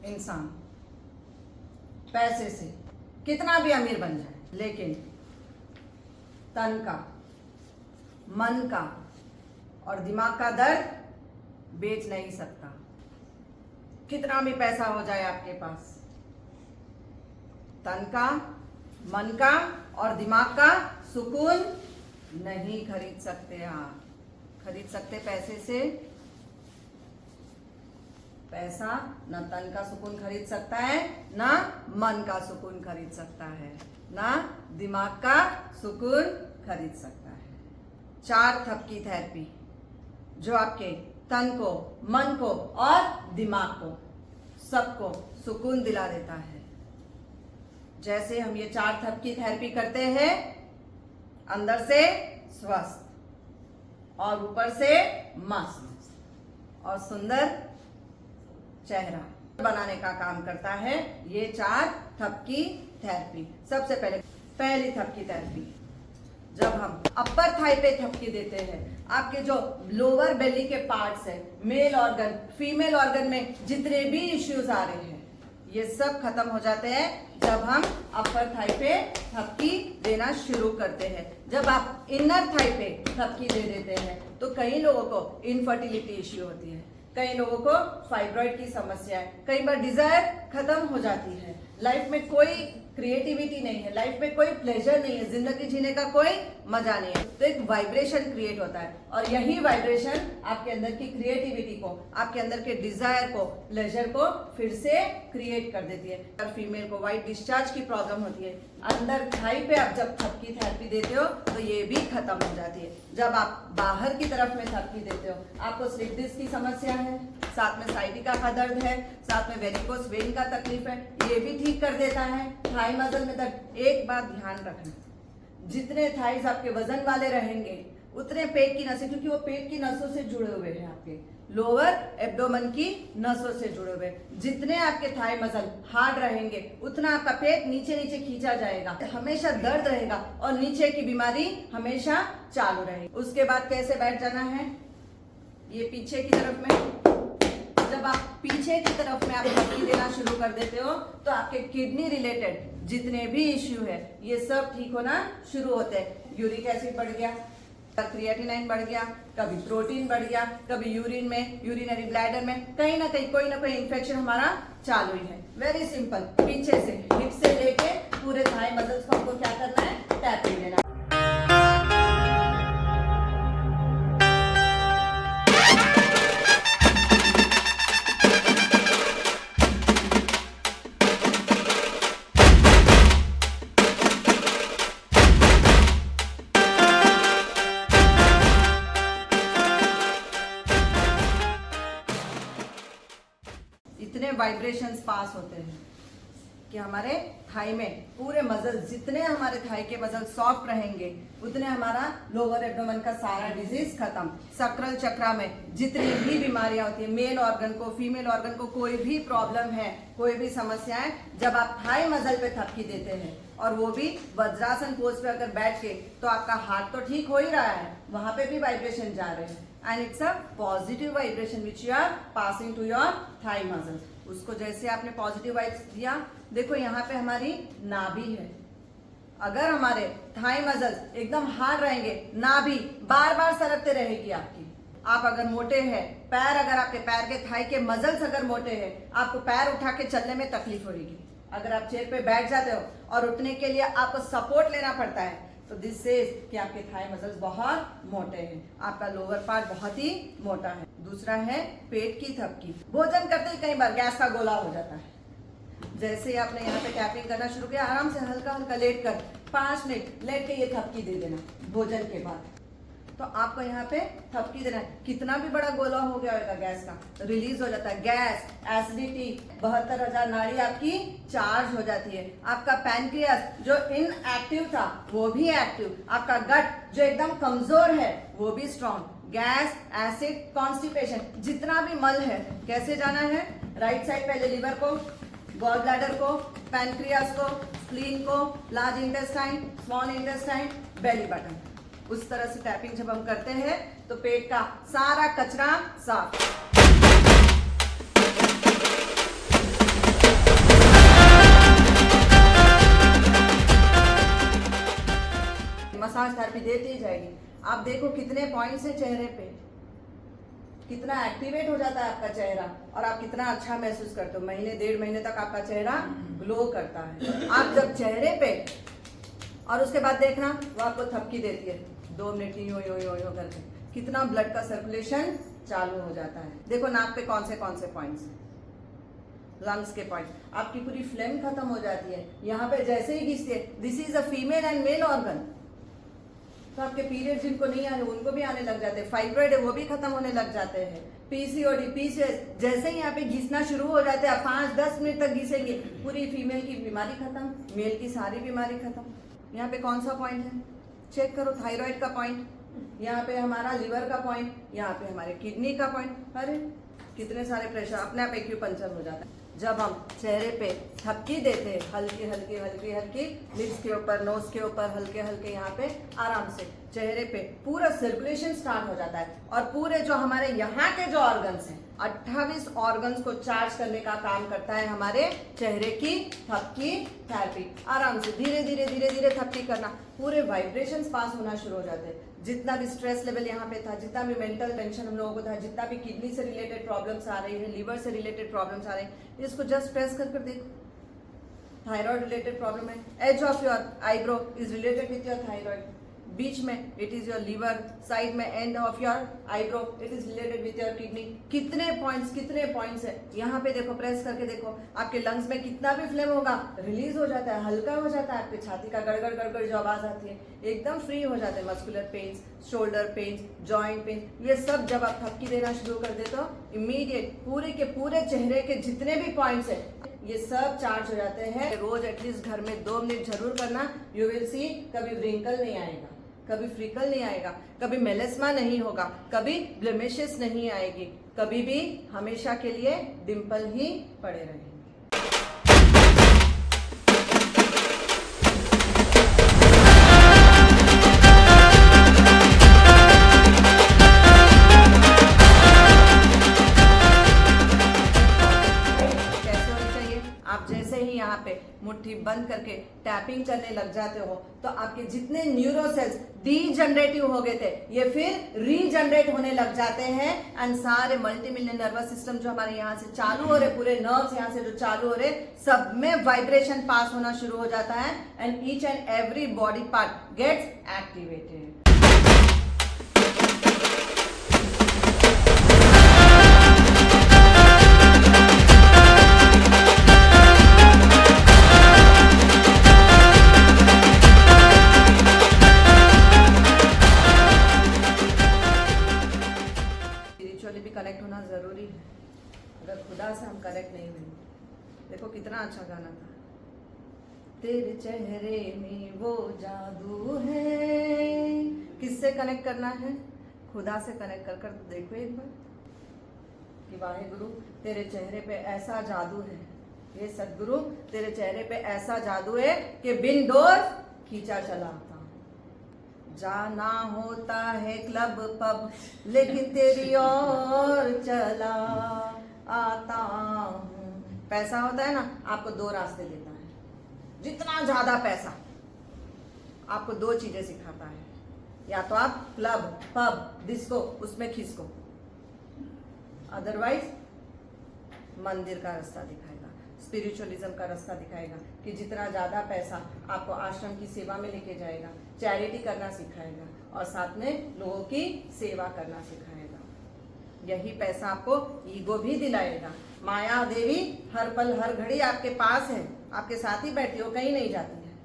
इंसान पैसे से कितना भी अमीर बन जाए, लेकिन तन का, मन का और दिमाग का दर्द बेच नहीं सकता। कितना भी पैसा हो जाए आपके पास, तन का, मन का और दिमाग का सुकून नहीं खरीद सकते आप। खरीद सकते पैसे से? पैसा न तन का सुकून खरीद सकता है, ना मन का सुकून खरीद सकता है, ना दिमाग का सुकून खरीद सकता है। 4 थपकी थेरेपी जो आपके तन को, मन को और दिमाग को सबको सुकून दिला देता है। जैसे हम ये 4 थपकी थेरेपी करते हैं, अंदर से स्वस्थ और ऊपर से मस्त और सुंदर चेहरा बनाने का काम करता है ये 4 थपकी थेरेपी। सबसे पहली थपकी थेरेपी, जब हम अपर थाई पे थपकी देते हैं, आपके जो लोअर बेली के पार्ट्स है, मेल ऑर्गन, फीमेल ऑर्गन में जितने भी इश्यूज आ रहे हैं, ये सब खत्म हो जाते हैं जब हम अपर थाई पे थपकी देना शुरू करते हैं। जब आप इनर थाई पे थपकी दे देते हैं तो कई लोगों को इनफर्टिलिटी इश्यू होती है, कई लोगों को फाइब्रॉइड की समस्या है, कई बार डिजायर खत्म हो जाती है, लाइफ में कोई क्रिएटिविटी नहीं है, लाइफ में कोई प्लेजर नहीं है, जिंदगी जीने का कोई मजा नहीं है। तो एक वाइब्रेशन क्रिएट होता है और यही वाइब्रेशन आपके अंदर की क्रिएटिविटी को, आपके अंदर के डिजायर को, प्लेजर को फिर से क्रिएट कर देती है। और फीमेल को व्हाइट डिस्चार्ज की प्रॉब्लम होती है, अंदर थाई पे आप जब थपकी थेरेपी देते हो तो ये भी खत्म हो जाती है। जब आप बाहर की तरफ में थपकी देते हो, आपको स्लिप डिस्क की समस्या है, साथ में साइटिका का दर्द है, साथ में वेरिकोस वेन का तकलीफ है, ये भी ठीक कर देता है। थाई मसल में दर्द, एक बात ध्यान रखना, जितने थाइज आपके वजन वाले रहेंगे उतने पेट की नसें, क्योंकि वो पेट की नसों से जुड़े हुए हैं, आपके लोअर एब्डोमेन की नसों से जुड़े हुए, जितने आपके थाई मसल हार्ड रहेंगे उतना आपका पेट नीचे नीचे खींचा जाएगा, हमेशा दर्द रहेगा और नीचे की बीमारी हमेशा चालू रहेगी। उसके बाद कैसे बैठ जाना है, ये पीछे की तरफ में, जब आप पीछे की तरफ में आप थपकी देना शुरू कर देते हो तो आपके किडनी रिलेटेड जितने भी इश्यू है ये सब ठीक होना शुरू होते हैं। यूरिक एसिड बढ़ गया, क्रिएटिनाइन बढ़ गया, कभी प्रोटीन बढ़ गया, कभी यूरिन में, यूरिनरी ब्लैडर में कहीं ना कहीं कोई ना कोई इन्फेक्शन हमारा चालू ही है। वेरी सिंपल, पीछे से हिप से लेके पूरे थाई मसल्स को हमको क्या करना है, टैपिंग देना। इतने वाइब्रेशंस पास होते हैं कि हमारे थाई में पूरे मसल, जितने हमारे थाई के मसल सॉफ्ट रहेंगे उतने हमारा लोअर एब्डोमेन का सारा डिजीज खत्म। सक्राल चक्रा में जितनी भी बीमारियां होती है, मेल ऑर्गन को, फीमेल ऑर्गन को कोई भी प्रॉब्लम है, कोई भी समस्या है, जब आप थाई मसल पे थपकी देते हैं और वो भी वज्रासन पोज पे अगर बैठ के, तो आपका हार्ट तो ठीक हो ही रहा है, वहां पे भी वाइब्रेशन जा रहे हैं and it's a positive vibration which you are passing to your thigh muscle. उसको जैसे आपने पॉजिटिव वाइब्स दिया, देखो यहाँ पे हमारी नाभि है, अगर हमारे थाई मसल एकदम हार्ड रहेंगे, नाभि बार बार सरकते रहेगी आपकी। आप अगर मोटे हैं, पैर, अगर आपके पैर के थाई के मसल्स अगर मोटे हैं, आपको पैर उठा के चलने में तकलीफ होगी। अगर आप चेयर पे बैठ जाते हो और उठने के लिए आपको सपोर्ट लेना पड़ता है, तो दिस सेज कि आपके थाई मसल्स बहुत मोटे हैं, आपका लोअर पार्ट बहुत ही मोटा है। दूसरा है पेट की थपकी। भोजन करते ही कई बार गैस का गोला हो जाता है, जैसे आपने यहाँ पे टैपिंग करना शुरू किया, आराम से हल्का हल्का लेट कर 5 मिनट लेट के ये थपकी दे देना भोजन के बाद। तो आपको यहाँ पे थपकी देना है, कितना भी बड़ा गोला हो गया होगा गैस का, रिलीज हो जाता है। गैस, एसिडिटी, 72,000 नाड़ी आपकी चार्ज हो जाती है। आपका पैनक्रियास जो इनएक्टिव था वो भी एक्टिव, आपका गट जो एकदम कमजोर है वो भी स्ट्रॉन्ग। गैस, एसिड, कॉन्स्टिपेशन, जितना भी मल है, कैसे जाना है, राइट साइड पहले लिवर को, गॉल ब्लैडर को, पैनक्रियास को, स्प्लीन को, large intestine, small intestine, belly button. उस तरह से टैपिंग जब हम करते हैं तो पेट का सारा कचरा साफ। थेरेपी देती ही जाएगी। आप देखो कितने पॉइंट्स हैं चेहरे पे, कितना एक्टिवेट हो जाता है आपका चेहरा और आप कितना अच्छा महसूस करते हो। महीने 1.5 महीने तक आपका चेहरा ग्लो करता है। आप जब चेहरे पे और उसके बाद देखना वो आपको थपकी देती है 2 मिनट की यो यो यो यो करके, कितना ब्लड का सर्कुलेशन चालू हो जाता है। देखो नाक पे कौन से पॉइंट्स हैं, लंग्स के पॉइंट, आपकी पूरी फ्लेम खत्म हो जाती है। यहाँ पे जैसे ही घिसती है, this is a female and male organ, तो आपके पीरियड जिनको नहीं आ रहे उनको भी आने लग जाते हैं, फाइब्रॉइड है वो भी खत्म होने लग जाते हैं, पीसीओडी पीसीओएस, जैसे ही यहाँ पे घिसना शुरू हो जाते हैं, 5-10 मिनट तक घिसेंगे, पूरी फीमेल की बीमारी खत्म, मेल की सारी बीमारी खत्म। यहाँ पे कौन सा पॉइंट है चेक करो, थायराइड का पॉइंट, यहाँ पे हमारा लिवर का पॉइंट, यहाँ पे हमारे किडनी का पॉइंट। अरे कितने सारे प्रेशर अपने आप एक्यूपंक्चर हो जाता है। जब हम चेहरे पे थपकी देते हैं, हल्की हल्की हल्की हल्की, लिप्स के ऊपर, नोज के ऊपर, हल्के हल्के यहाँ पे आराम से चेहरे पे पूरा सर्कुलेशन स्टार्ट हो जाता है। और पूरे जो हमारे यहाँ के जो ऑर्गन्स हैं, 28 ऑर्गन्स को चार्ज करने का काम करता है हमारे चेहरे की थपकी थेरेपी। आराम से धीरे धीरे धीरे धीरे थपकी करना, पूरे वाइब्रेशंस पास होना शुरू हो जाते हैं। जितना भी स्ट्रेस लेवल यहाँ पे था, जितना भी मेंटल टेंशन हम लोगों को था, जितना भी किडनी से रिलेटेड प्रॉब्लम्स आ रही है, लिवर से रिलेटेड प्रॉब्लम्स आ रहे हैं, इसको जस्ट प्रेस कर कर देखो। थायराइड रिलेटेड प्रॉब्लम है, edge of your eyebrow is related with your thyroid, बीच में it is your liver, side में end of your eyebrow it is related with your kidney. कितने पॉइंट्स है यहाँ पे देखो, प्रेस करके देखो, आपके लंग्स में कितना भी फ्लेम होगा रिलीज हो जाता है, हल्का हो जाता है। आपकी छाती का गड़गड़ गड़गड़ जो आवाज आती है एकदम फ्री हो जाते हैं। Muscular pains, shoulder pains, joint pain, ये सब जब आप थपकी देना शुरू कर देते हो, इमीडिएट पूरे के पूरे चेहरे के जितने भी पॉइंट्स है ये सब चार्ज हो जाते हैं। रोज एटलीस्ट घर में 2 मिनट जरूर करना, यू विल सी कभी व्रिंकल नहीं आएगा, कभी फ्रिकल नहीं आएगा, कभी मेलेस्मा नहीं होगा, कभी ब्लेमिशेस नहीं आएगी, कभी भी हमेशा के लिए डिंपल ही पड़े रहेंगे। आप जैसे ही यहाँ पे मुट्ठी बंद करके टैपिंग करने लग जाते हो तो आपके जितने न्यूरोसेल्स डीजनरेटिव हो गए थे ये फिर रीजनरेट होने लग जाते हैं। एंड सारे मल्टी मिलियन नर्वस सिस्टम जो हमारे यहाँ से चालू हो रहे, पूरे नर्व्स यहाँ से जो चालू हो रहे, सब में वाइब्रेशन पास होना शुरू हो जाता है and each and every body part gets activated. भी कनेक्ट होना जरूरी है, अगर खुदा से हम कनेक्ट नहीं हुए। देखो कितना अच्छा गाना था, तेरे चेहरे में वो जादू है। किससे कनेक्ट करना है? खुदा से कनेक्ट कर कर देखो एक बार कि वाहे गुरु तेरे चेहरे पे ऐसा जादू है, ये सदगुरु तेरे चेहरे पे ऐसा जादू है कि बिन डोर खींचा चला आता। जाना होता है क्लब पब लेकिन तेरी ओर चला आता हूँ। पैसा होता है ना, आपको 2 रास्ते देता है। जितना ज्यादा पैसा आपको 2 चीजें सिखाता है, या तो आप क्लब पब डिस्को उसमें खिसको, अदरवाइज मंदिर का रास्ता दिखाएगा, स्पिरिचुअलिज्म का रास्ता दिखाएगा कि जितना ज्यादा पैसा आपको आश्रम की सेवा में लेके जाएगा, चैरिटी करना सिखाएगा और साथ में लोगों की सेवा करना सिखाएगा। यही पैसा आपको ईगो भी दिलाएगा। माया देवी हर पल हर घड़ी आपके पास है, आपके साथ ही बैठी हो, कहीं नहीं जाती है।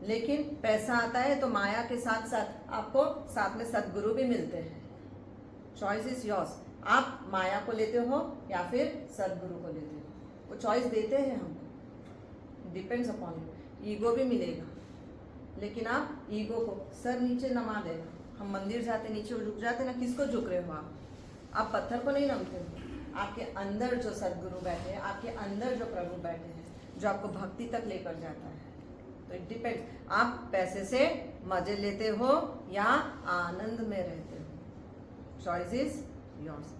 लेकिन पैसा आता है तो माया के साथ साथ आपको साथ में सदगुरु भी मिलते हैं। चॉइस इज योर्स, आप माया को लेते हो या फिर सदगुरु को लेते हो, वो चॉइस देते हैं हमको, डिपेंड्स अपॉन यू। ईगो भी मिलेगा लेकिन आप ईगो को सर नीचे नमा देना। हम मंदिर जाते नीचे झुक जाते ना, किसको झुक रहे हो आप पत्थर को नहीं नमते हो। आपके अंदर जो सदगुरु बैठे हैं, आपके अंदर जो प्रभु बैठे हैं, जो आपको भक्ति तक लेकर जाता है। तो इट डिपेंड्स, आप पैसे से मजे लेते हो या आनंद में रहते हो। Choice is yours.